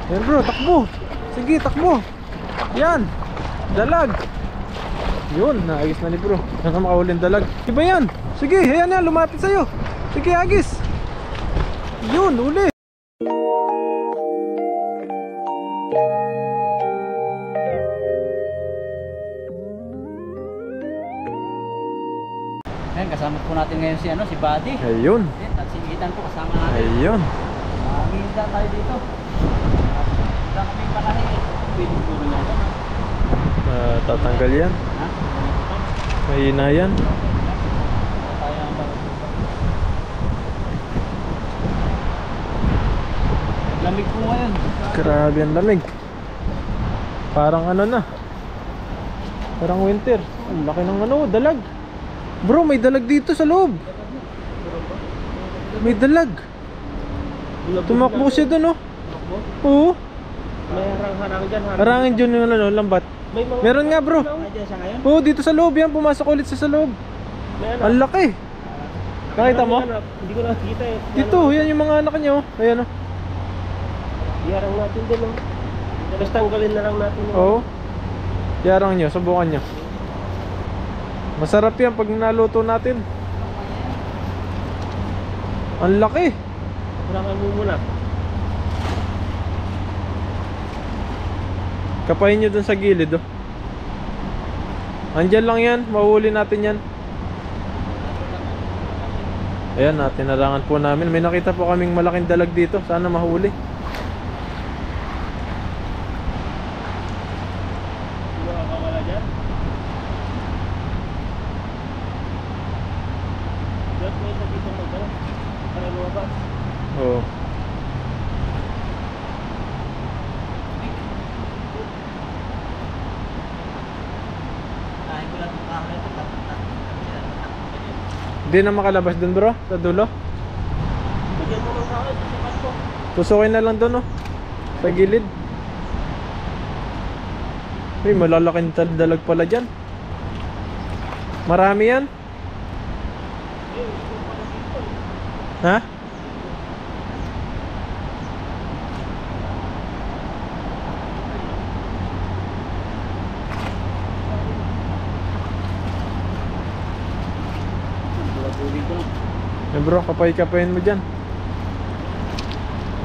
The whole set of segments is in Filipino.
Yan bro, takbo. Sige, takbo. Yan. Dalag. Yun, naagis na ni bro. Yan ka makahulin dalag. Iba yan. Sige, ayan yan, lumapit sa'yo. Sige, agis. Yun, uli. Ayan, kasama po natin ngayon si si Buddy. Ayun. At si Ethan po kasama natin. Ayun. Magiging tayo dito. Wala kaming pakahe. Pwede po rin yan. Tatanggal yan. Ha? Mahina yan. Tayo ang bago. Lamig po ngayon. Grabe ang lamig. Parang ano na. Parang winter. Ang laki ng dalag. Bro, may dalag dito sa loob. May dalag. Tumakbo siya doon, oh. Oo. May harang-harang dyan. Harangin dyan yung lambat. Meron nga bro. Nandiyan siya ngayon? Oo, dito sa loob yan. Pumasok ulit siya sa loob. Ang laki. Nakita mo? Hindi ko nakikita eh. Dito, yan yung mga anak niya, oh. Ayan, oh. Iharang natin din oh. Tapos tanggalin na lang natin. Oo. Yarang nyo, subukan nyo. Masarap yan pag naluto natin. Ang laki. Kurangan mo muna. Kapain nyo dun sa gilid, oh. Andyan lang yan, mahuli natin yan. Ayan, tinarangan po namin. May nakita po kaming malaking dalag dito. Sana mahuli. Wala dyan? Diyos may isa dito magdala. Para lumabas. Oo. Hindi na makalabas dun bro, sa dulo. Bigyan mo lang sa akin. Susukat ko. Tusukin na lang dun, oh. Sa gilid. Uy, malalaking dalag pala dyan. Marami yan. Ha? Eh bro, kapay-kapayin mo dyan.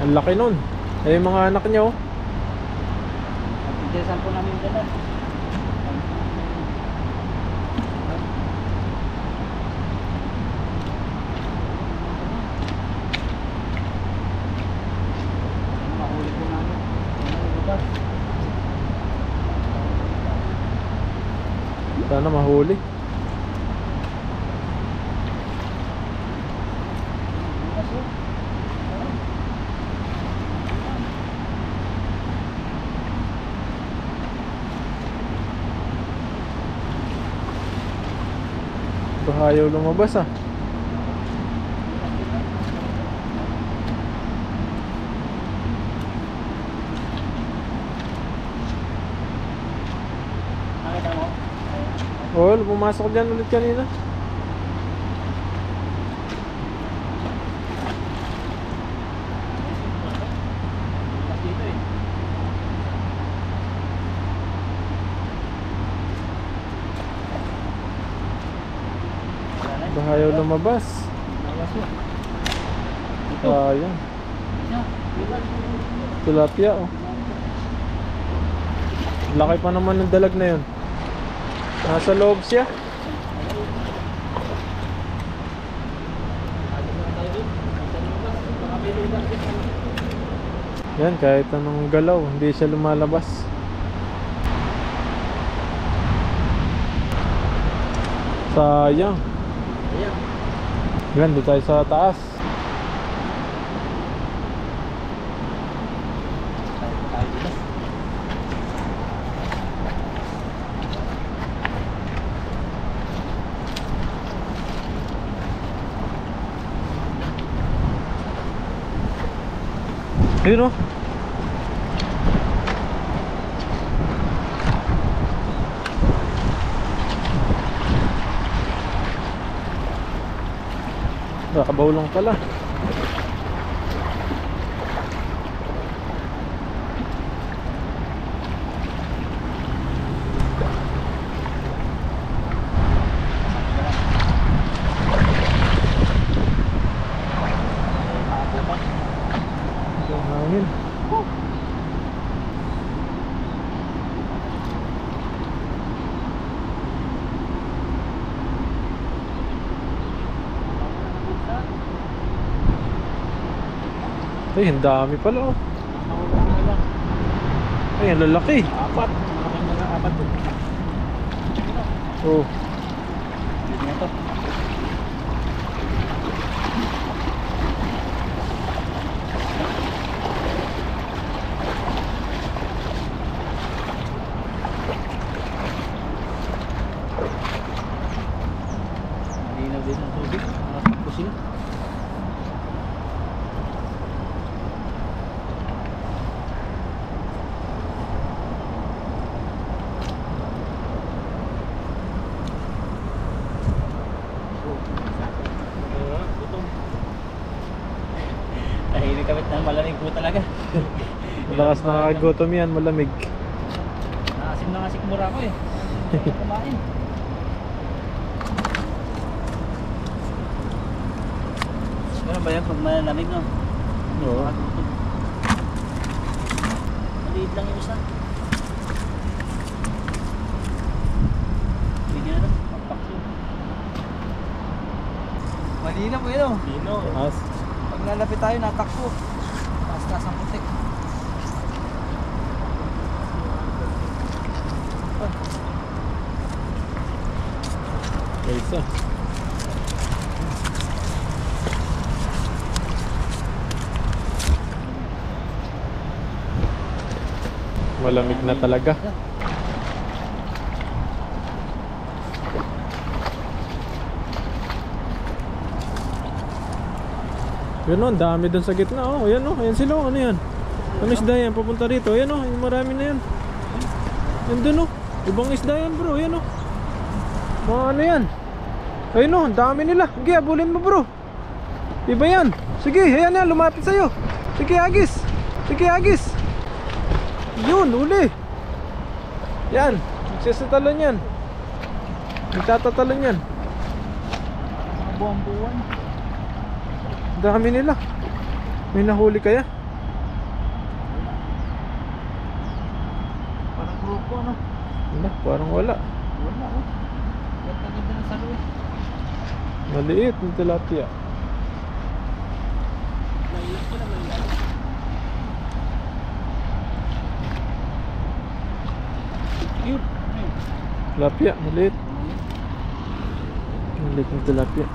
Ang laki nun. Eh yung mga anak niya, oh. Pagkisasan po namin dala. Mahuli po namin. Sana mahuli. Ayaw lumabas, ah. Nakita mo? Oh, pumasok dyan ulit kanina. Dito eh. Ayaw lumabas. Sayang. Tilapia, oh. Laki pa naman ng dalag na yun. Nasa loob siya. Yan, kahit anong galaw, hindi siya lumalabas. Sayang. Yan, doon tayo sa taas. Ayun, oh. Nakabaw lang pala. hangin. Ay, ang dami pala oh. Ay, ang lalaki. Apat. Mga apat to. Oh. Pwede na to. Malinaw din ang tubig. Nakatakbo sila. Tahimik kami na malamig po talaga. Malakas nakakagutom yan, malamig. Nakasim na nga sikmura ko eh. Hindi ko kumain. Ganun ba yan pag malamig no? Oo. Makagutom. Maliit lang yung isa. Hindi nga lang. Magpakso. Malina po yun oh. Lino. As. Pag lalapit tayo natakbo. Taas-taas ang putik. May isa. Malamig na talaga. Yun o, ang dami dun sa gitna. Oh, yan o, ayan sila. Ano yan? Ano isda yan? Papunta rito. Ayan o, yung marami na yan. Yan dun o. Ibang isda yan bro. Yan o. Mga ano yan? Ayun o, ang dami nila. Sige, abulin mo bro. Iba yan. Sige, ayan yan. Lumapit sa'yo. Sige, agis. Sige, agis. Yun, uli. Yan. Magsasatalan yan. Magtatatalon yan. Mga buwan-buwan. Dami nila. May nahuli kaya? Parang grupo ano? Wala, parang wala. Wala oh. Ganda-ganda ng salo eh. Maliit ng tilapia. Mailang sila, mailang. Cute. Tilapia, maliit. Maliit ng tilapia.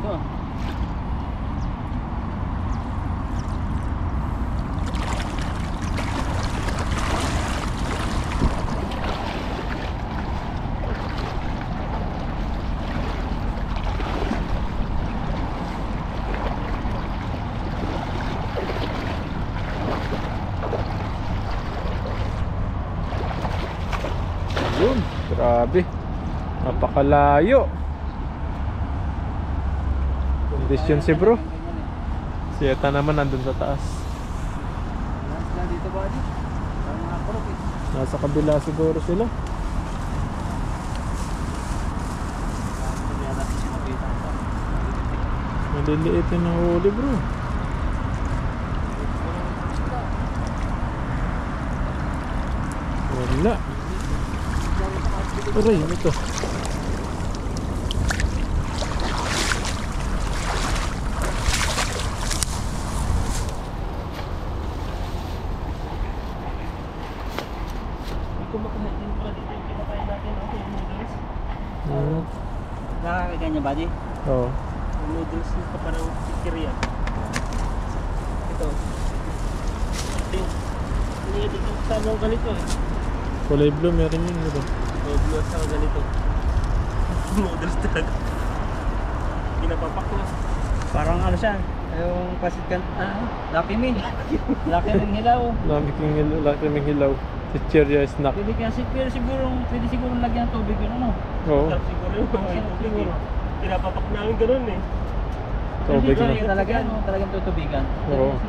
Dito. Yun, grabe. Napakalayo. Kondisyon si bro. Si Eta naman nandun sa taas. Sila dito ba di? Parang mga kurok eh. Nasa kabila siguro sila. Hindi yata si makita ito. Maliliit yung nahuli bro. Wala. Aray, ano to? Kumakain din pala dito yung kinakain natin. Ako yung noodles. Nakakakain niya ba di? Oo. Yung noodles nito parang chichirya. Ito. Hindi dito sabong ganito eh. Kulay blue, meron yun, diba? Noodles sa ganito. Noodles talaga. Pinapapak na. Parang ano siya? Yung pasit kan... Lucky Me. Lucky Me hilaw. Laki may hilaw. Chichirya snack. Pwede kasi pwede siguro lagyan ng tubig yun ano. Oo. Sarap siguro yung mga tubig eh. Pinapapak namin ganun eh. Tubig Pwede na. talagang tutubigan. Oo.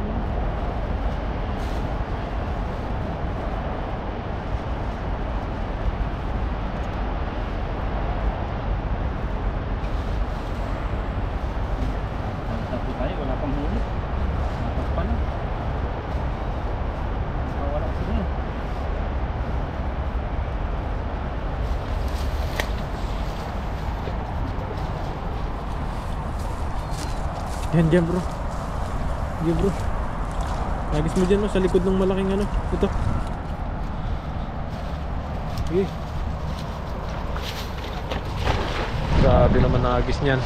Yan bro. Yan bro. Agis mo dyan no, sa likod ng malaking ano. Ito. Sige. Grabe naman naagis niyan.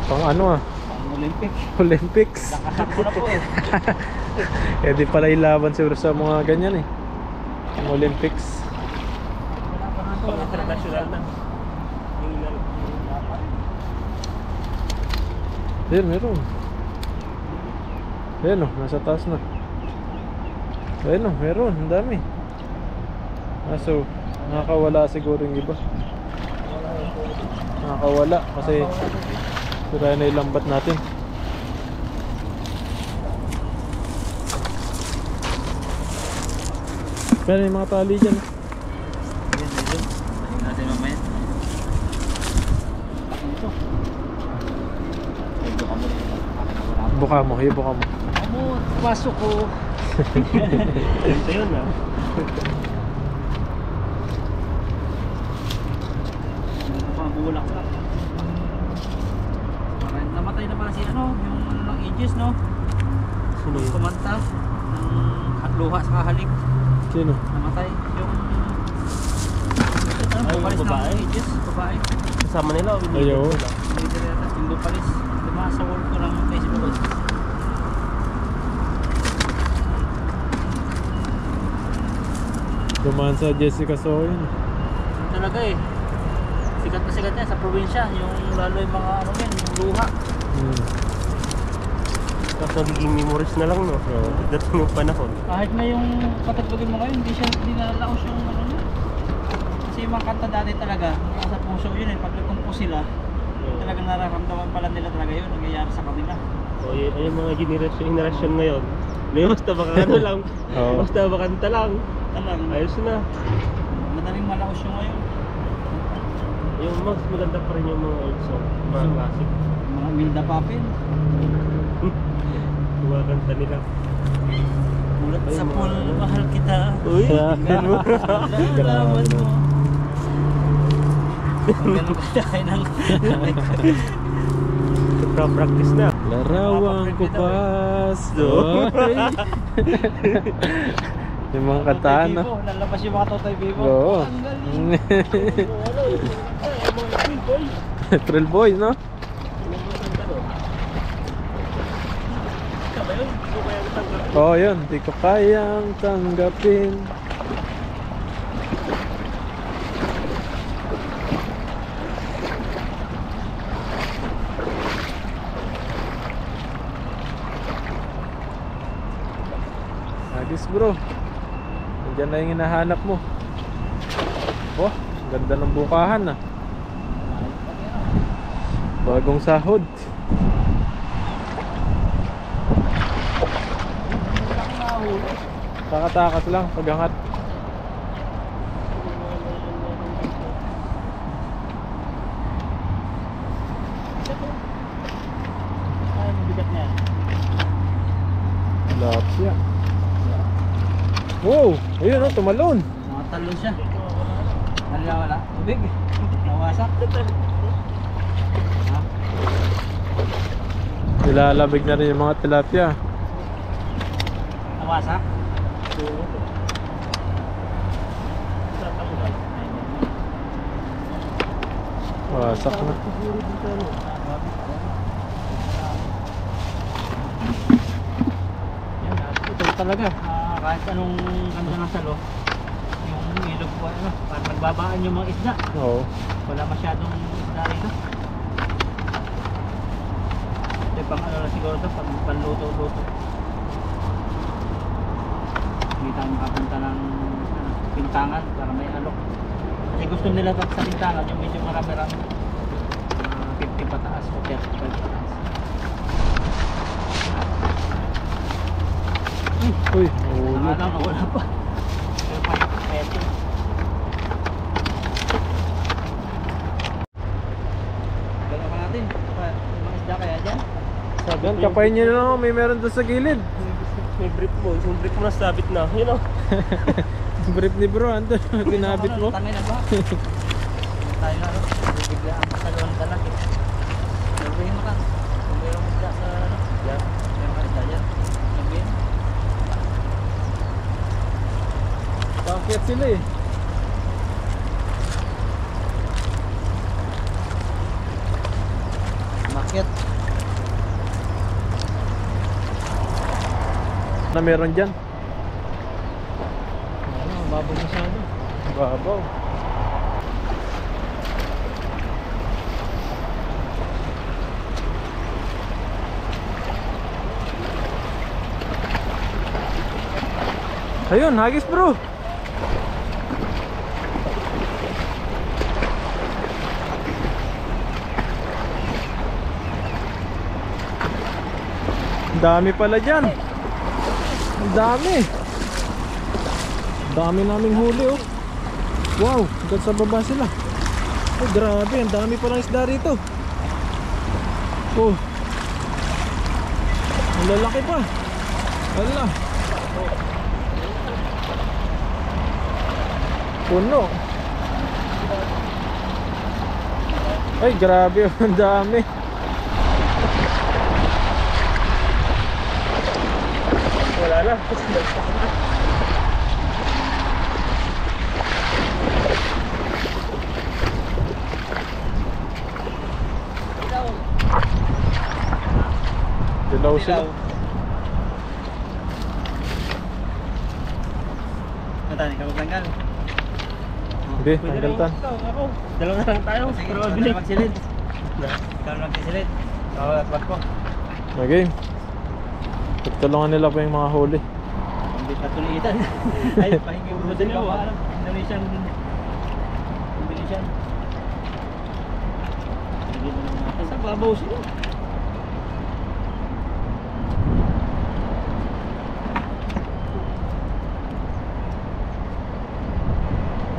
Pang ano ah. Ang Olympic. Olympics. Nakatakbo na po eh. Eh di pala ilaban siguro sa mga ganyan eh. Yung Olympics. Pang international na. Ayan, meron. Ayan o, nasa taas na. Ayan o, meron, ang dami. So, nakakawala siguro yung iba. Nakakawala kasi sira na yung lambat natin. Pero yung mga tali dyan. Ayun natin mamaya. Ito. Ito ka mo rin. Buka mo, buka mo. Amo, pasok ko. Ito yun ah. Pabulak lang. Parang namatay na pala si ano, yung ano ng Aegis, no? Sino yun? Kumanta ng luha sa halik. Sino? Namatay yung Ay, yung bupalis babae? ng Aegis, babae. Kasama nila o hindi? Ayaw. Yung bupalis. Lumakas sa wall ko ng Facebook. Dumaan sa Jessica Soy. Yun talaga eh. Sikat na sikat yan sa probinsya. Yung lalo yung mga ano yan, yung luha. Tapos nagiging memories na lang no? Oo. Dating yung panahon. Kahit na yung patagpagin mo ngayon, hindi nalalaos yung ano niya. Kasi yung mga kanta dati talaga, nasa puso yun eh. Pag nagkumpos sila, talagang nararamdaman pala nila talaga yun, nangyayari sa kanila. O yung mga generasyon ngayon. May basta baka ano lang. Oo. Basta bakanta lang. Talang, Ayos na. madaling malaos yung ngayon. Yung mas maganda pa rin yung mga old song. Mga classic. Mga Wilda Papin, Mga kanta nila. mulat Ay, sa mga pool, ano. mahal kita. Uy! Ganun. Lalaman mo. Ganun ka tayo ng Practice na. Larawang kupas. Oy. Yung mga kantaan no? Lalabas yung mga Totoy Vivo. Oo. Ang galing. Trail Boys no? Oo yun, di ko kayang tanggapin. Agis bro. Nandiyan na yung hinahanap mo. Oh, ganda ng bukahan ah. Bagong sahod. Takatakas lang paghangat. Ay, mabigat na yan. Lapya. Wow, ayun oh, tumalon. Mga talon siya. Wala. Tubig. Nawasak. Ha? Nilalabig na rin yung mga tilapia. Nawasak? Wasak na. Yan, ito talaga. Kahit anong ganda ng salo, yung ilog ko, ano, parang nagbabaan yung mga isda. Oo. Wala masyadong isda rito. Ito pang ano na siguro ito, pang panluto-luto. Hindi tayo makapunta ng ano, Pintangan para may alok. Kasi gusto nila pag sa Pintangan, yung medyo marami-rami. 50 pataas o 30 pataas. Uy, ulo. Nakala ko wala pa. Pero pa, peso. Gano'n ka natin. Ibang isda kaya dyan? Yan, kapain nyo na lang, may meron doon sa gilid. May brief mo. Yung brief mo nasabit na. Yun o. Brief ni bro, ando, pinabit mo. Tangay na ba? Tayo na rin. Bigla ang kasaluan talag eh. Sabihin mo ka. Kung mayroong isda sa Akyat sila eh. Bakit? Na meron dyan. Ano, babaw masyado. Babaw. Ayun, hagis bro. Ang dami pala dyan. Ang dami. Ang dami naming huli oh. Wow, hanggang sa baba sila. Oh, grabe, ang dami palang isda rito. Oh. Ang lalaki pa. Hala. Puno. Ay, grabe, ang dami. Wala na. Dilaw sila. Natani ka magtanggal. Hindi, tanggal tan. Ako. Dalawa na lang tayo. Sige, Pero ikaw mabilis. na magsilid. Ikaw na magsilid. Ako at bag ko. Okay. Tutulungan nila pa yung mga huli. Hindi pa tulitan. Ay, pahingi mo din ako. Indonesian. Indonesian. Hindi mo naman. Sa babaw sila.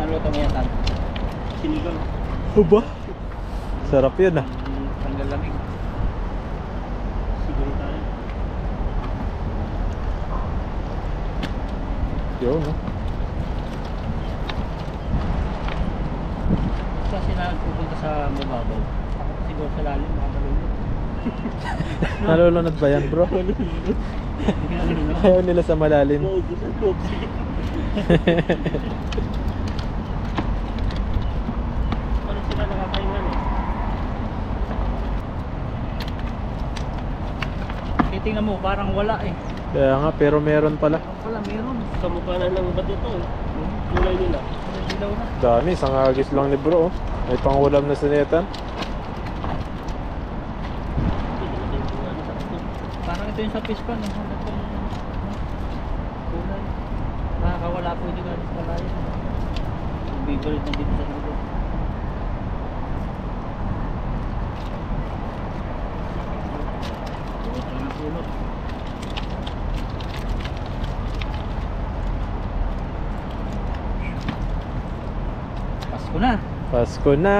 Naluto mo yan, Tan. Sinigang. Aba? Sarap yun ah. Tanggal lamig. Siguro tayo. Yun no. Kasi nagpupunta sa mababaw. Ako siguro sa lalim, mga malulog. Nalulunod ba yan bro? Ayaw nila sa malalim. Maubos ang tubig. Paano sila nakakaingan eh? Titingnan mo, parang wala eh. Kaya nga, pero meron pala. Wala, meron. Kamukha na ng bato to eh. Kulay nila. Dilaw na. Dami, isang agis lang ni bro oh. May pangulam na sinetan. Parang ito yung sa fish pan. Ano itong kulay. Nakakawala po ito galing sa kalayan. Favorite na dito sa lugar. Pulot lang ang pulot. Pasko na. Pasko na,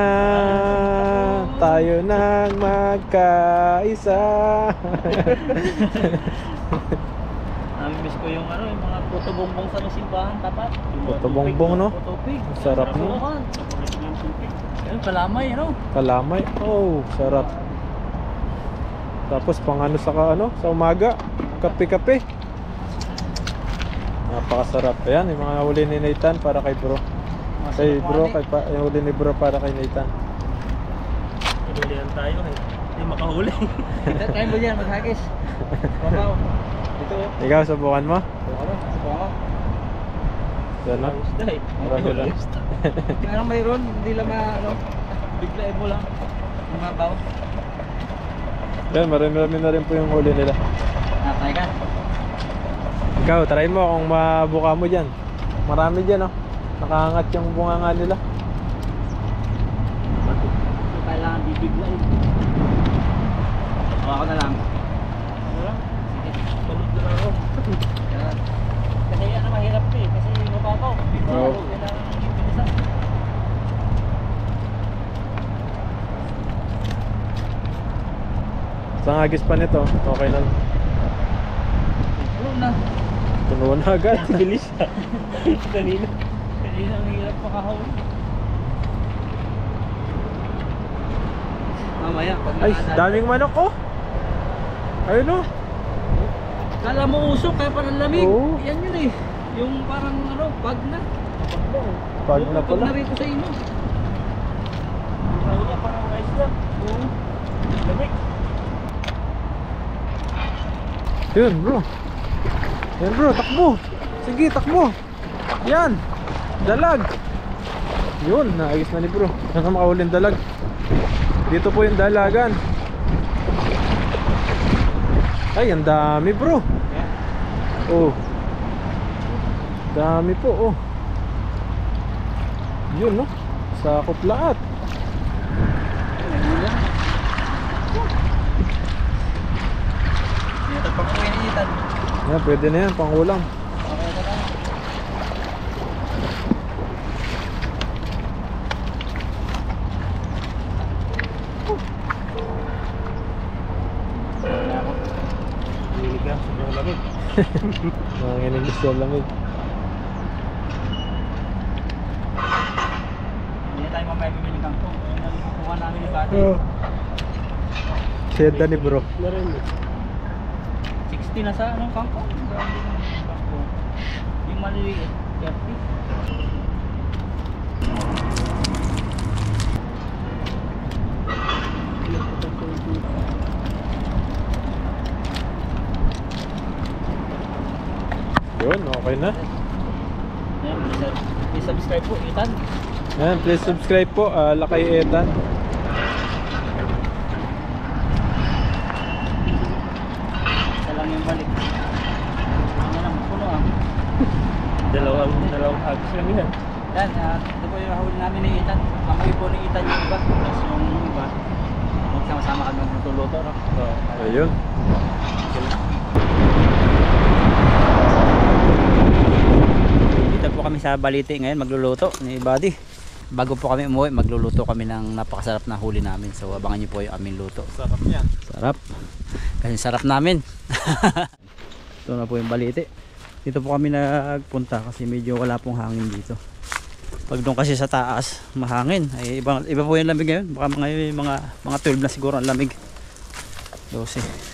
tayo nang magkaisa. Namimiss ko yung ano, yung mga puto bongbong sa may simbahan tapat. Puto bongbong no? Puto pig. Sarap no? Bukan. Ayun, kalamay, ano? Kalamay, oh sarap. Tapos pang ano sa ano, sa umaga, kape-kape. Napakasarap. Ayan, yung mga huli ni Nathan para kay bro. Kay bro, yung huli ni bro para kay Nathan. Hinulihan tayo eh. Hindi makahuli. Kita tayo mo dyan, maghagis. Babaw. Dito. Ikaw, subukan mo? Subukan ko. Yan no? Ayos na eh. Marami lang. Parang mayroon, hindi lang ano, biglain mo lang. Mabaw. Yan, marami na rin po yung huli nila. Nakay ka. Ikaw, try mo kung mabuka mo dyan. Marami dyan oh. Nakaangat yung bunganga nila. Kailangan bibiglain. O, ako na lang. Wala. Sige. Balot na lang ako. Yan. Kasi ano mahirap to eh, kasi mababaw. Oo. Kailangan bilisan. Sa agis pa nito, okay na. Pulo na. Tunuan na agad. Bilis ah. Kanina. Kasi ang hirap makahawin. Mamaya, pag Ay, nakadaan- daming manok oh. Ayun oh. Kala mo usok kaya parang lamig. Oo. Yan yun eh. Yung parang ano, bag na. Pag na Tutog pala. na rito sa inyo. Ano niya, parang ice na. Lamig. Yun bro. Yan bro, takbo. Sige, takbo. Yan. Dalag. Yun, naayos na ni bro. Sana makahuli dalag. Dito po yung dalagan. Ay, ang dami bro. Oh. Dami po oh. Yun no. Sakop lahat. Ito pa ko iniitan. Yan, pwede na yan, pangulam. Okay na lang. Hilig ka, sobrang lamig. Nanginginig gusto ang lamig. Hindi na tayo mamaya bibili ng kangkong. Ayun ang kukuha namin ni Buddy. Seda ni bro. Na rin. 60 na sa anong kangkong? Grabe na yung kangkong. Yung maliliit, 30. Yun, okay na. Yan, i-subscribe po, Ethan. Yan, please subscribe po, Lakay Ethan. Isa lang yung balik. Ano lang, puno ah. Dalawang hagis lang yan. Yan, ito po yung huli namin ni Ethan. Kamoy po ni Ethan yung iba. Tapos yung iba, magsama-sama kami magluluto, no? Ayun. Dito po kami sa Balite ngayon magluluto ni Buddy. Bago po kami umuwi, magluluto kami ng napakasarap na huli namin. So abangan niyo po yung aming luto. Sarap yan. Sarap. Kasi sarap namin. Ito na po yung Balite. Dito po kami nagpunta kasi medyo wala pong hangin dito. Pag doon kasi sa taas, mahangin. Ay, iba po yung lamig ngayon. Baka mga 12 na siguro ang lamig. 12.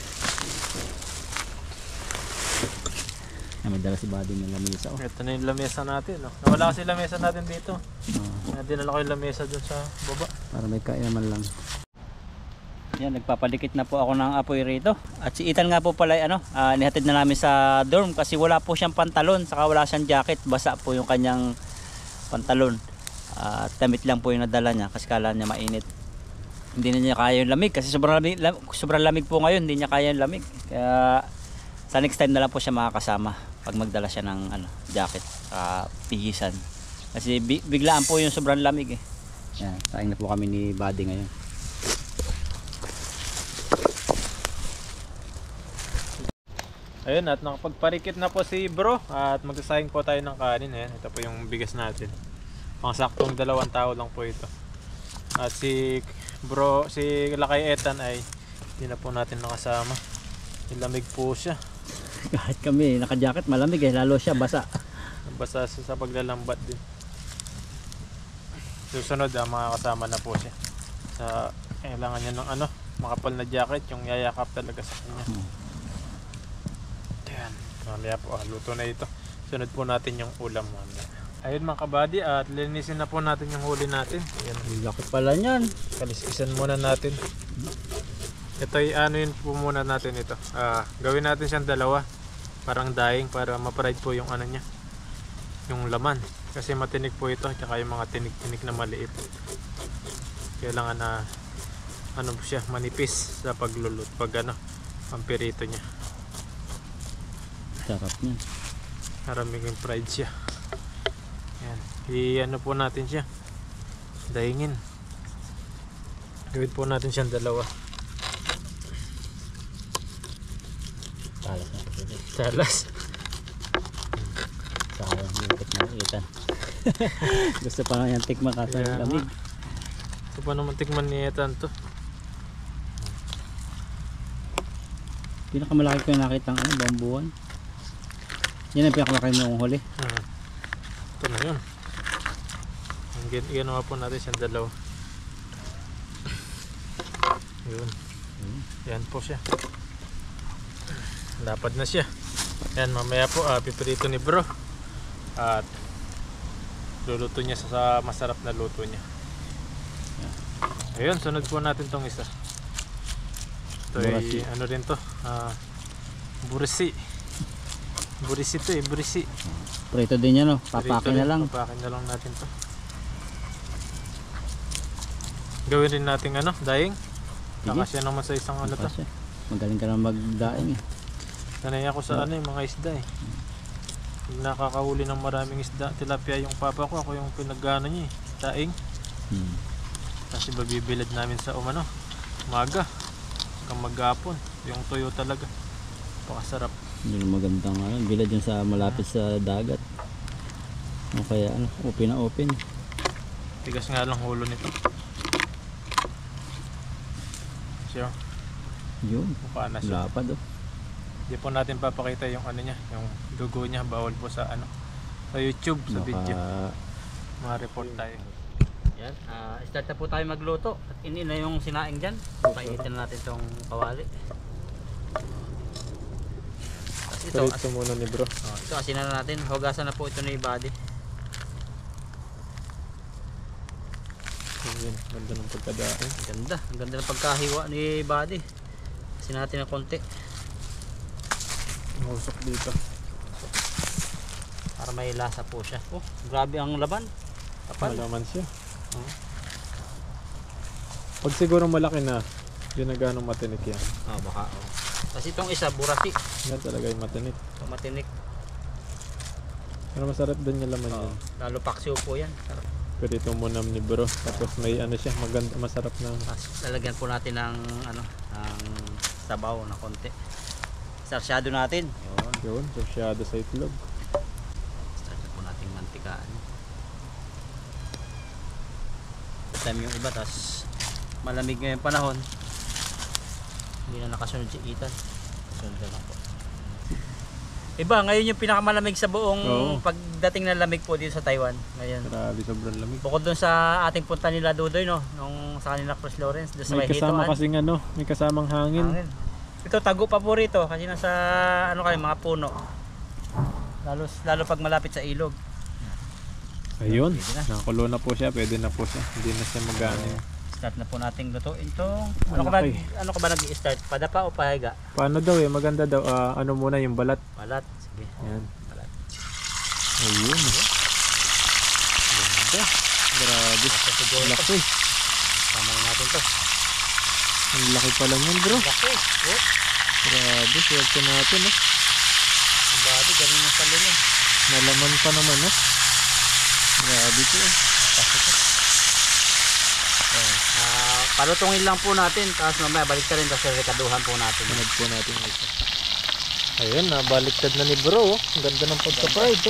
May dala si Buddy ng lamesa. Oh. Ito na yung lamesa natin. No? Nawala kasi lamesa natin dito. Dinala ko yung lamesa dun sa baba. Para may kainan lang. Yan, nagpapadikit na po ako ng apoy rito. At si Ethan nga po pala, nihatid na namin sa dorm kasi wala po siyang pantalon, saka wala siyang jacket. Basa po yung kanyang pantalon. At damit lang po yung nadala niya kasi kala niya mainit. Hindi na niya kaya yung lamig kasi sobrang lamig po ngayon. Hindi niya kaya yung lamig. Kaya sa next time na lang po siya makakasama pag magdala siya ng jacket, pigisan. Kasi biglaan po yung sobrang lamig eh. Yan, kain na po kami ni Buddy ngayon. Ayun, at nakapagparikit na po si bro. At magsasayang po tayo ng kanin. Ayan, ito po yung bigas natin. Pangsaktong 2 tao lang po ito. At si bro, si Lakay Ethan ay hindi na po natin nakasama. Lamig po siya. Kahit kami naka-jacket malamig eh, lalo siya basa. Basa sa paglalambat din. Susunod makakasama na po siya. Sa kailangan niya ng makapal na jacket, yung yayakap talaga sa kanya. Ayan, mamaya po luto na ito. Sunod po natin yung ulam mamaya. Ayun mga kabady, at linisin na po natin yung huli natin. Ayan. Laki pala niyan. Kalisisan muna natin. Ito ay yun po muna natin ito. Gawin natin siyang dalawa. Parang daing para ma-fried po yung niya. Yung laman. Kasi matinik po ito. Tsaka yung mga tinik-tinik na maliit. Kailangan na po siya, manipis sa paglulut. Pag pampirito niya. Sarap niyan. Para maging fried siya. Yan. Po natin siya. Daingin. Gawin po natin siyang dalawa. Talas na po. Talas. Sayang yung tikman ng Ethan. Gusto pa nga yung tikman kasi Yeah. lamig. Ito pa naman tikman ni Ethan to. Pinakamalaki ko yung nakita ng bambuan. Yan ang pinakamalaki mong huli. Ito na yun. Ginawa po natin siyang dalawa. Yun. Yan po siya. Lapad na siya. Yan, mamaya po piprito ni bro. At Luluto niya sa masarap na luto niya. Ayun, sunod po natin tong isa. Ito Burasi. ay ano rin to, burisi. Burisi to burisi. Prito din yan, no? Prito Papakin rin, na lang. Papakin na lang natin to. Gawin rin natin daing. Sige. Nakasya naman sa isang ano to. Kasi, magaling ka na magdaing eh. Sanay ako sa yung mga isda eh. Pag nakakahuli ng maraming isda, tilapia yung papa ko, ako yung pinagano niya daing. Kasi babibilad namin sa umaga hanggang maghapon. Yung tuyo talaga. Pakasarap. Yun ang magandang bilad yun sa malapit sa dagat. O kaya open na open. Tigas nga lang hulo nito. Siya, Yun. mukha na siya. Lapad oh. Hindi po natin papakita yung niya, yung dugo niya, bawal po sa sa YouTube, sa video. Ma-report tayo. Yan, start na po tayo magluto. At ini na yung sinaing dyan. Painitin na natin itong kawali. Tapos ito, Ito muna ni bro. ito asinan na natin. Hugasan na po ito ni Buddy. Ayun, ganda ng pagkadaing. Ang ganda ng pagkahiwa ni Buddy. Asinan natin ng konti. Usok dito. Para may lasa po siya. Oh, grabe ang laban. Kapal. Malaman siya. Pag siguro malaki na, yun na ganong matinik yan. Baka. Kasi itong isa, burasi. Yan talaga yung matinik. Ito matinik. Pero masarap din yung laman yan. Lalo paksiw po yan. Pero ito muna ni bro. Tapos may siya, maganda, masarap na. Tapos lalagyan po natin ng ng sabaw na konti. Sarsyado natin. Yun. Yun, sosyado sa itlog. Start na po natin mantikaan. Time yung iba, tas malamig ngayong panahon. Hindi na nakasunod si Ethan. Sunod na lang po. Iba, ngayon yung pinakamalamig sa buong pagdating ng lamig po dito sa Taiwan. Ngayon. Grabe, sobrang lamig. Bukod dun sa ating punta nila Dudoy, no? Nung sa kanila Cross Lawrence, doon sa May kasama kasing may kasamang hangin. Ito tago pa po rito kasi nasa mga puno. Lalo pag malapit sa ilog. Ayun, Pwede na. nakulo na po siya, pwede na po siya. Hindi na siya mag-aanin. Start na po nating lutuin itong Malaki. ano ka ba nag-i-start? Padapa o pahiga? Paano daw maganda daw, muna yung balat. Balat. Sige. Yan. Balat. Ayun. Ganda. Grabe. Kasi siguro ito. Laki. Tama na natin to. Ang laki pa lang yun bro. Laki. Oh. Grabe, swerte natin Grabe, ganun yung salo niya. Nalaman pa naman Grabe ito Palutungin lang po natin. Tapos mamaya balik ka rin. Tapos rekaduhan po natin. Sunod po natin ito. Ayun, nabaliktad na ni bro. Ang ganda ng pagka-fried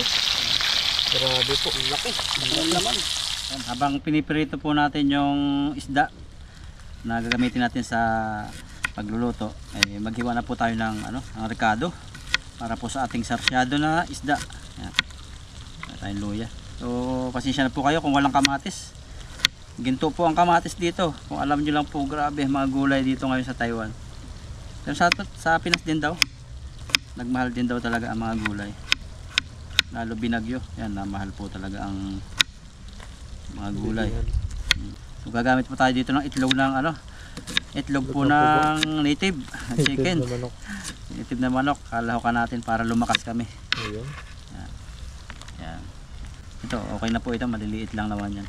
Grabe po, ang laki. Ang laman. Yan, habang pinipirito po natin yung isda na gagamitin natin sa pagluluto, maghiwa na po tayo ng ng rekado para po sa ating sarsyado na isda. Yan. Wala tayong luya. So, pasensya na po kayo kung walang kamatis. Ginto po ang kamatis dito. Kung alam nyo lang po, grabe mga gulay dito ngayon sa Taiwan. Pero sa Pinas din daw, nagmahal din daw talaga ang mga gulay. Lalo binagyo. Yan, namahal po talaga ang mga gulay. So, gagamit po tayo dito ng itlog ng itlog po ng native chicken. Native na manok. Kalahokan natin para lumakas kami. Ayun. Yan. Yan. Ito, okay na po ito. Maliliit lang naman yan.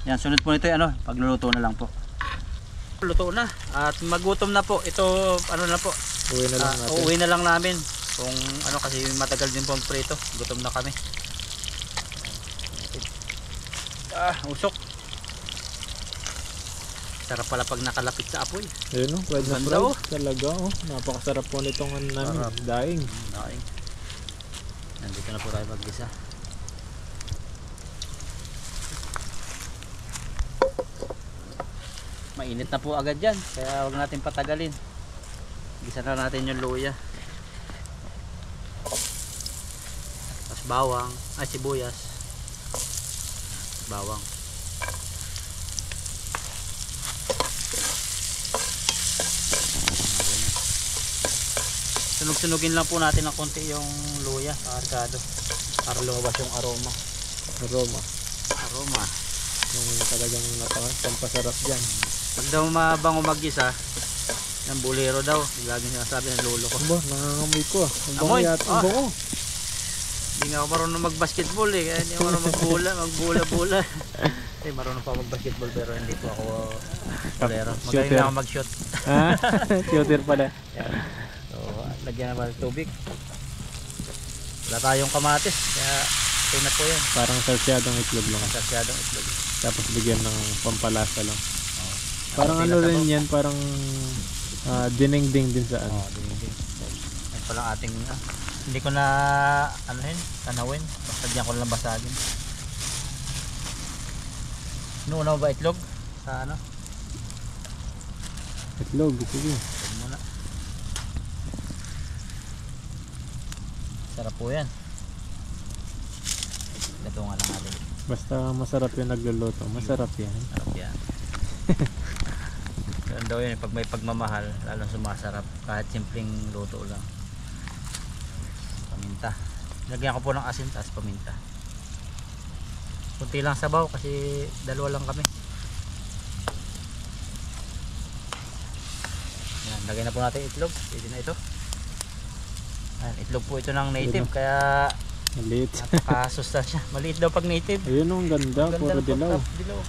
Yan, sunod po nito pagluluto na lang po. Luto na at magutom na po. Ito na po. Uwi na lang natin. Uuwi na lang namin. Kung kasi matagal din po ang prito. Gutom na kami. Usok. Sarap pala pag nakalapit sa apoy. Ayun fried na Ganda, fried. Talaga napakasarap po nitong namin. Daing. Daing. Nandito na po tayo maggisa. Mainit na po agad yan, kaya huwag natin patagalin. Gisa na natin yung luya. Tapos bawang, sibuyas. Bawang. Sunog-sunugin lang po natin ng konti yung luya, arkado, para lumabas yung aroma. Aroma. Aroma. Yung talagang pampasarap dyan. Pag daw mabango mag-isa, ng bulero daw. Laging sinasabi ng lolo ko. Aba, nangangamoy ko ah. Ang bango Amoy? yata. Ang Ah. bango. Hindi nga ako marunong mag-basketball eh. Kaya hindi ako marunong magbula-bula. Eh, marunong pa mag-basketball pero hindi po ako bulero. Magaling Shooter. lang ako mag-shoot. Ah, shooter pala. Yan. So, lagyan naman ng tubig. Wala tayong kamatis. Kaya okay na po yan. Parang sarsyadong itlog lang. Masasyadong itlog. Tapos bigyan ng pampalasa lang. Oh. Parang ano rin yan, parang dinengding din sa ano. Oh, dingding. Yan pa lang ating hindi ko na tanawin. Basta diyan ko lang basagin. Nuuna mo ba itlog? Sa ano? Itlog, sige. Itlog muna. Sarap po yan. Ito nga lang natin. Basta masarap yung nagluluto. Masarap yan. Sarap yan. Ganun daw yun, pag may pagmamahal, lalong sumasarap kahit simpleng luto lang. Paminta. Lagyan ko po ng asin tapos paminta. Kunti lang sabaw kasi dalawa lang kami. Yan, lagay na po natin itlog. Pwede na ito. Yan, itlog po ito ng native kaya Maliit. napakasustansya. Maliit daw pag native. Ayun oh, ang ganda. Puro ng dilaw. dilaw.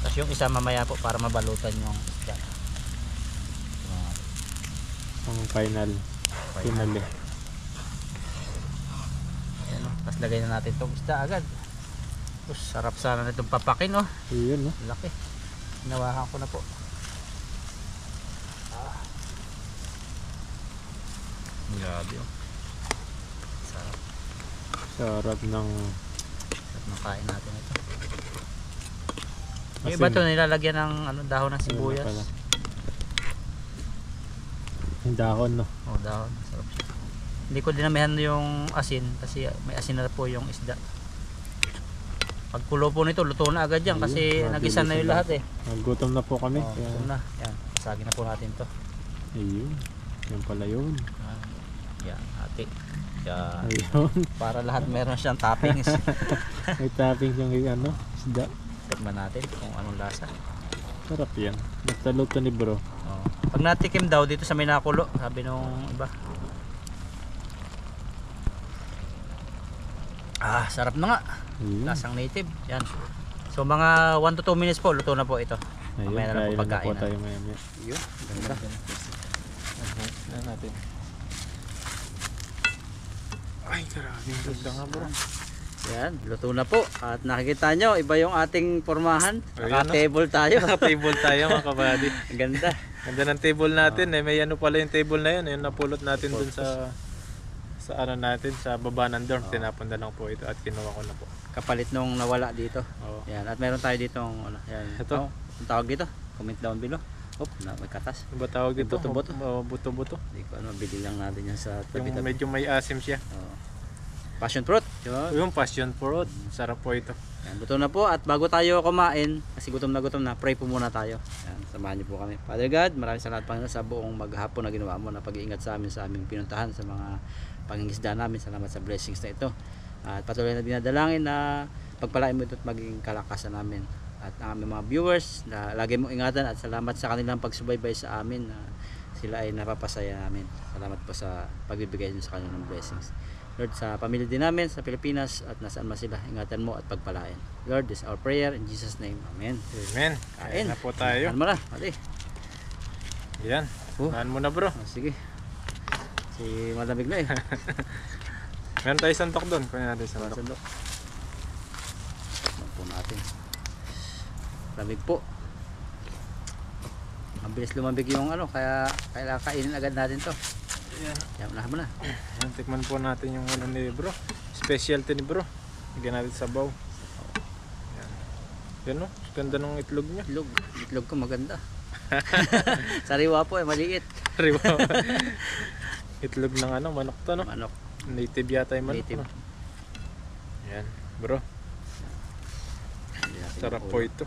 Tapos yung isa mamaya po para mabalutan yung isda. Ang final. Finally. Ayan, oh. Tapos lagay na natin itong isda agad. Tapos sarap sana na itong papakin oh. Ayun oh. Laki. Hinawakan ko na po. Grabe oh. Sarap. Sarap ng Sarap ng kain natin ito. Yung asin. iba ito nilalagyan ng dahon ng Ayun na sibuyas. pala. Yung dahon no. Oh, dahon. Sarap siya. Hindi ko dinamihan yung asin kasi may asin na po yung isda. Pag kulo po nito, luto na agad yan kasi Ayun, nagisa na yung mabilis lahat eh. Nagutom na po kami. Oh, Kaya, luto na. Yan. Pasagin na po natin to. ayun. Yan pala yun. Yan, ate. Yan. Ayun. Para lahat meron siyang toppings. May toppings yung ano, isda. Tikman natin kung anong lasa. Sarap yan. Basta luto ni bro. Oh. Pag natikim daw dito sa Minakulo, sabi nung iba. Ah, sarap na nga. Ayun. Lasang native. Yan. So mga 1 to 2 minutes po, luto na po ito. Ayun, Mamaya na lang po kain na po pagkain. tayo maya. Yun, ganda. Tignan natin. Ay, grabe. Ang ganda nga bro. Yan, luto na po. At nakikita nyo, iba yung ating pormahan. Ayan, Naka-table tayo. Naka-table tayo mga kabady. Ang ganda. Ganda ng table natin. Eh, may ano pala yung table na yun. Yung napulot natin dun sa ano natin, sa baba ng dorm. Tinapon na lang po ito at kinuha ko na po. Kapalit nung nawala dito. Oo. Yan, at meron tayo dito yan. Ito? Ang tawag dito, comment down below. May katas. Ano ba tawag dito? Buto-buto. Oo, buto-buto. Hindi ko bili lang natin yan sa Yung tabi-tabi. medyo may asim siya. Passion fruit. Yun. Yung passion fruit. Sarap po ito. Yan, luto na po at bago tayo kumain, kasi gutom na, pray po muna tayo. Yan, samahan niyo po kami. Father God, maraming salamat Panginoon sa buong maghapon na ginawa mo na pag-iingat sa amin sa aming pinuntahan sa mga pangingisda namin. Salamat sa blessings na ito. At patuloy na dinadalangin na pagpalain mo ito at maging kalakasan namin. At ang aming mga viewers na lagi mong ingatan at salamat sa kanilang pagsubaybay sa amin na sila ay napapasaya namin. Salamat po sa pagbibigay niyo sa kanilang blessings. Lord, sa pamilya din namin sa Pilipinas at nasaan man sila, ingatan mo at pagpalain. Lord, this is our prayer in Jesus name. Amen. Amen. Kain. Kain na po tayo. Ano mo na? Ate. Yan. Kain mo na bro. Sige. Si malamig na eh. Meron tayo santok doon. Kunin natin santok. Sandok. Po natin. Lamig po. Ang bilis lumambig yung kaya kailangan kainin agad natin to. Yan. Yan, unahan mo na. Yan, tikman po natin yung ano ni bro. Specialty ni bro. Bigyan natin sabaw. Yan. Yan o. Ganda ng itlog niya. Itlog ko maganda. Sariwa po maliit. Riwa. Itlog ng manok to no? Manok. Native yata yung manok. Native. No? Yan bro. Hindi natin Sarap ulo. po ito.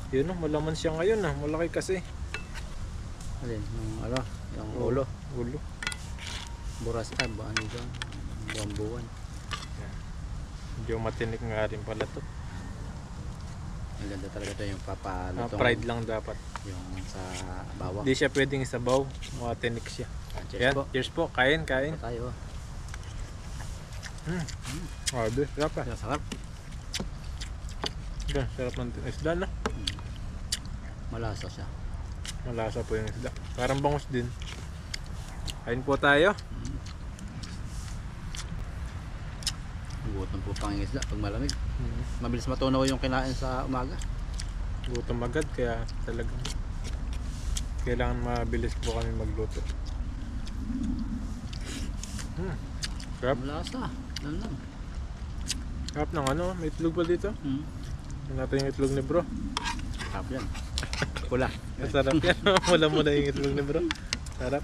Yun o. Malaman siya ngayon Malaki kasi. Alin? Yung ulo. Ulo. Buras ano dyan? Buwan-buwan. Medyo matinik nga rin pala to. Ang ganda talaga ito yung papalutong. Fried lang dapat. Yung sa bawang. Hindi siya pwedeng isabaw. Matinik siya. Cheers Yan, po. cheers po. Kain. Ito tayo. Sarap ah. Ang sarap. Yan, sarap ng isda na. Malasa siya. Malasa po yung isda. Parang bangus din. Kain po tayo. Gutom po pang isda pag malamig. Mabilis matunaw yung kinain sa umaga. Gutom agad kaya talagang kailangan mabilis po kami magluto. Sarap. Malasa. Yan lang. Sarap ng ano, may itlog pa dito. Tingnan natin yung itlog ni bro. Sarap yan. Pula. Masarap yan. Mula-mula yung itlog ni bro. Sarap.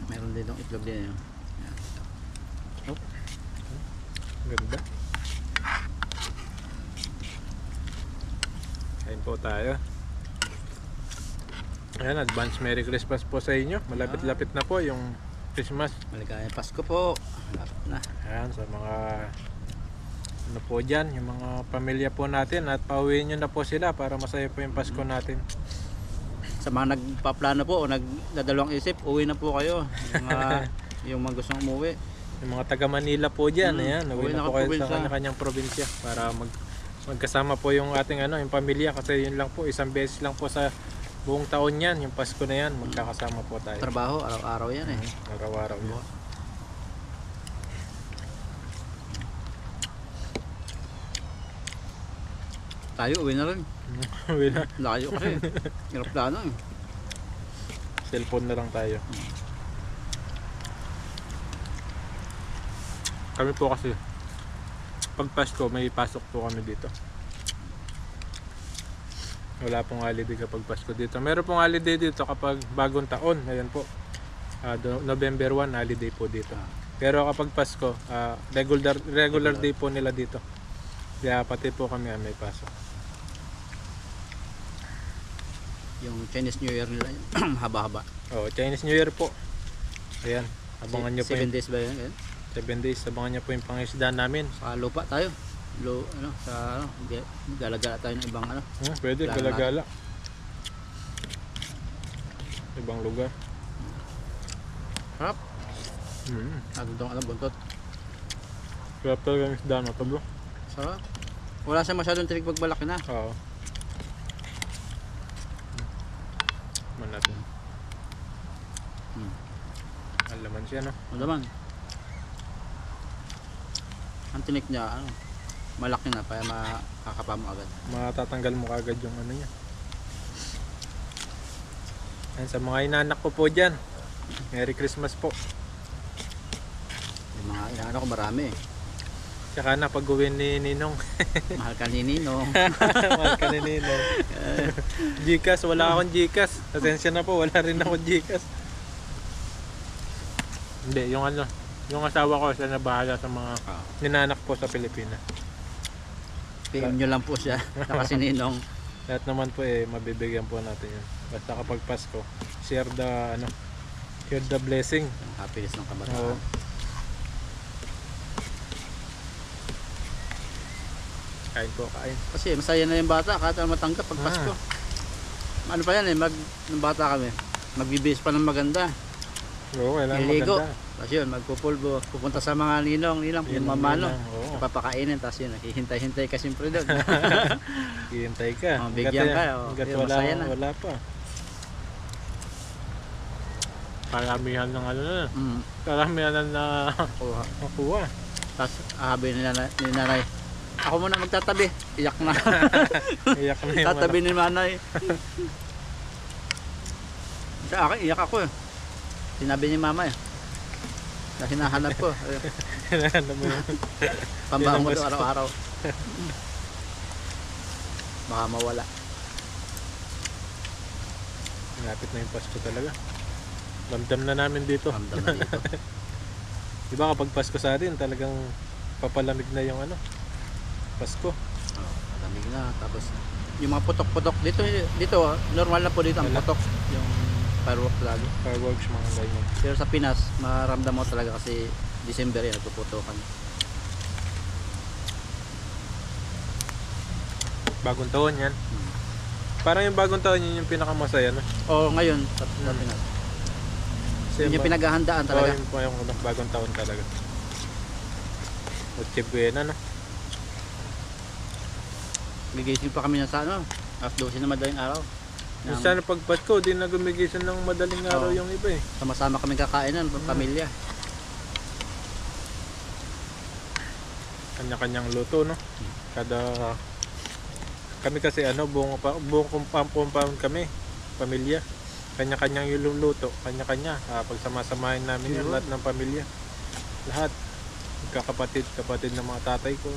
Meron din yung itlog din yun. Ganda. Kain po tayo. Ayan, advance Merry Christmas po sa inyo. Malapit-lapit na po yung Christmas. Maligayang Pasko po. Lapit na. Ayan, sa mga ano po dyan, yung mga pamilya po natin at pauwiin nyo na po sila para masaya po yung Pasko natin. Sa mga nagpaplano po o nagdadalawang isip, uwi na po kayo. Yung mga gustong umuwi. Yung mga taga Manila po dyan, ayan, uwi na po kayo sa probinsya. kanya-kanyang probinsya para magkasama po yung ating ano, yung pamilya kasi yun lang po, isang beses lang po sa buong taon yan, yung Pasko na yan, magkakasama po tayo. Trabaho, araw-araw yan eh. Araw-araw yun. Tayo, uwi na rin. Uwi na. Layo kasi. Aeroplano eh. Cellphone na lang tayo. Kami po kasi pag Pasko may pasok po kami dito. Wala pong holiday kapag Pasko dito. Meron pong holiday dito kapag bagong taon. Ayan po. November 1 holiday po dito. Pero kapag Pasko, regular day po nila dito. Kaya pati po kami may pasok. Yung Chinese New Year nila, haba-haba. Oh, Chinese New Year po. Ayan. Abangan nyo po 7 yung days ba yan? 7 days. Abangan nyo po yung pangisda namin. Sa lupa tayo. Sa gala-gala tayo ng ibang ano. Pwede, Gala-gala. gala-gala. Ibang lugar. Sarap. Mm. Natutong buntot. Sarap talaga yung isda na to bro. Sarap. Wala siya masyadong tinig pagbalaki na. Oo. Man natin. Ang laman siya no. Ano naman? Ang tinik niya, malaki na, kaya makakapa mo agad. Matatanggal mo kagad yung ano niya. Yan, sa mga inanak ko po dyan. Merry Christmas po. Yung mga inaano ko marami. Tsaka na pag-uwi ni Ninong. Mahal ka ni Nino. Mahal ka ni Ninong. Gcash, wala akong Gcash. Pasensya na po, wala rin akong Gcash. Hindi, yung ano, yung asawa ko siya na bahala sa mga ninanak po sa Pilipinas. PM nyo lang po siya. Saka si Ninong. Lahat naman po mabibigyan po natin yun. Basta kapag Pasko, share the blessing. Yung happiness ng kabataan. Oo. Kain po, kain. Kasi masaya na yung bata kahit ano matanggap pag Pasko. Ano pa yan nung bata kami, magbibihis pa ng maganda. Oo, kailangan Iligo. maganda. Tapos yun, magpupulbo. Pupunta sa mga ninong, Yun ang mamano. ninong, oo. Papakainin, tapos yun, naghihintay-hintay ka siyempre doon. Hihintay ka. Bigyan ka. Hanggat Yun, masaya na. wala pa. Karamihan ng ano na. Karamihan na Kuha. nakuha. Tapos ahabi ni nanay, ako muna magtatabi. Iyak na. Iyak na yung Tatabi ni nanay. Sa akin, iyak ako eh. Sinabi ni mama eh. Na hinahanap ko. ano mo yun? Pambahan mo Yun ang doon gusto. araw-araw. Baka mawala. Malapit na yung Pasko talaga. Ramdam na namin dito. Ramdam na dito. Diba kapag Pasko sa atin, talagang papalamig na yung ano, Pasko. Oh, malamig na. Tapos yung mga putok-putok dito normal na po dito ang Wala. putok. Yung fireworks lagi. Fireworks, mga ganyan. Pero sa Pinas, maramdam mo talaga kasi December yan, nagpuputukan. Bagong taon yan. Parang yung bagong taon yun yung pinakamasaya, no? O ngayon, sa Pinas. Kasi Yun yung pinaghahandaan talaga. yung bagong taon talaga. Noche Buena, no? Gigising pa kami na sa ano, 12 na madaling araw. Yung sana pag Pasko, di na gumigising ng madaling araw Oo. yung iba eh. Sama-sama kami kakainan, pamilya. Kanya-kanyang luto, no? Kada... Kami kasi buong compound kami, pamilya. Kanya-kanyang yung luto, kanya-kanya. Pagsama-samahin namin yung lahat ng pamilya. Lahat. Kapatid ng mga tatay ko.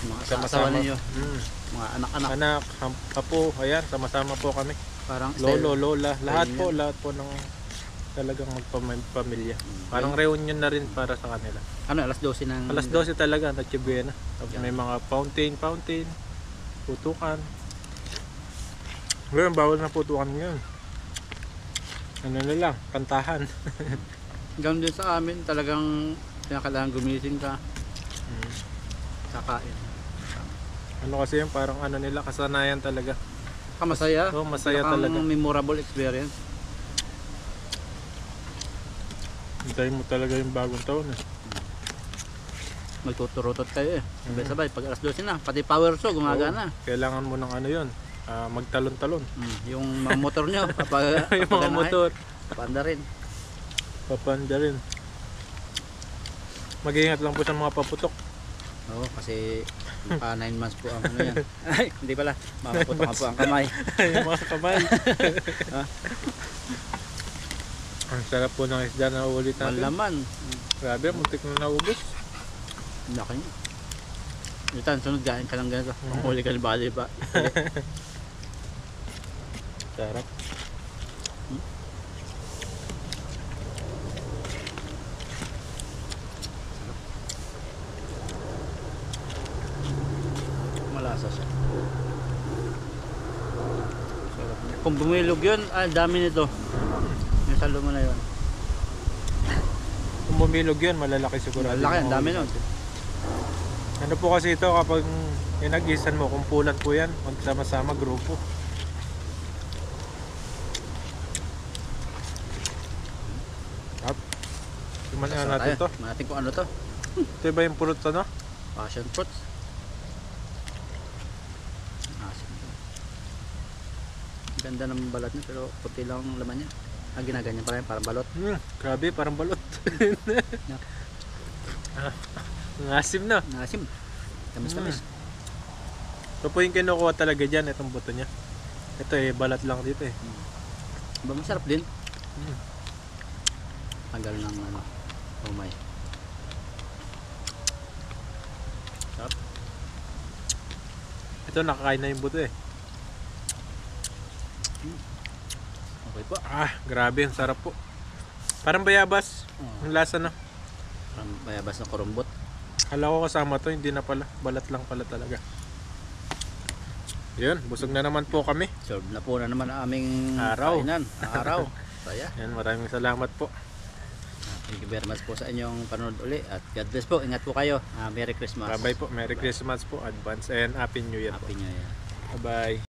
Mga asawa ninyo, mga anak-anak. Anak, apo, ayan, sama-sama po kami. Parang Lolo, lola, lahat reunion. po ng talagang magpamilya. Parang reunion na rin para sa kanila. Ano, alas 12 ng... Alas 12 talaga, Noche Buena. Tapos Yan. may mga fountain, putukan. Ngayon, bawal na putukan ngayon. Ano na lang, kantahan. Ganun din sa amin, talagang kinakailangan gumising ka, kakain. Ano kasi yun, parang nila, kasanayan talaga. Masaya. Oo, masaya Pinakang talaga. memorable experience. Hintayin mo talaga yung bagong taon eh. Magtuturutot kayo eh. Sabay-sabay, pag alas 12 na, pati power saw gumagana. Oo, kailangan mo ng yun, magtalon-talon. Yung mga motor nyo, Yung mga motor, papanda rin. papanda rin. Mag-iingat lang po sa mga paputok. Oo, kasi maka 9 months po ang ano yan. Ay, hindi pala. Makaputok nga po ang kamay. Yung mga kamay. Ang sarap po ng isda na ulit natin. Malaman. Grabe, muntik na naubos. Laki niya. Itan, sunod gain ka lang ganito. Ang huli ka ni Bali pa. Sarap. Malasa siya. Sarap niya. Kung bumilog yun, dami nito. Yung salo mo na yun. Kung bumilog yun, malalaki siguro. Malaki, ang dami nun. Ano po kasi ito, kapag inag-isan mo, kumpulan po yan, magsama-sama, grupo. Up. Tumanin natin to. Natin kung ano to. Ito ba yung purot ano? Passion fruits. Asin to. Ganda ng balat niya pero puti lang ang laman niya. Ang ginaganyan pa rin, parang balot. Grabe, parang balot. Ang asim na. Asim. Tamis-tamis. Ito po yung kinukuha talaga dyan, itong buto niya. Ito balat lang dito eh. Ba masarap din. Tagal ng umay. Sarap. Ito nakakain na yung buto eh. Okay po. Grabe, ang sarap po. Parang bayabas. Ang lasa na. Parang bayabas na kurumbot. Kala ko kasama to, hindi na pala. Balat lang pala talaga. Yun, busog na naman po kami. Serve na po na naman ang aming Araw. kainan. Araw. Saya. Yan, maraming salamat po. Thank you very much po sa inyong panonood uli. At God bless po. Ingat po kayo. Merry Christmas. Bye-bye po. Merry Christmas po. Advance and Happy New Year po. Happy New Year. Bye-bye.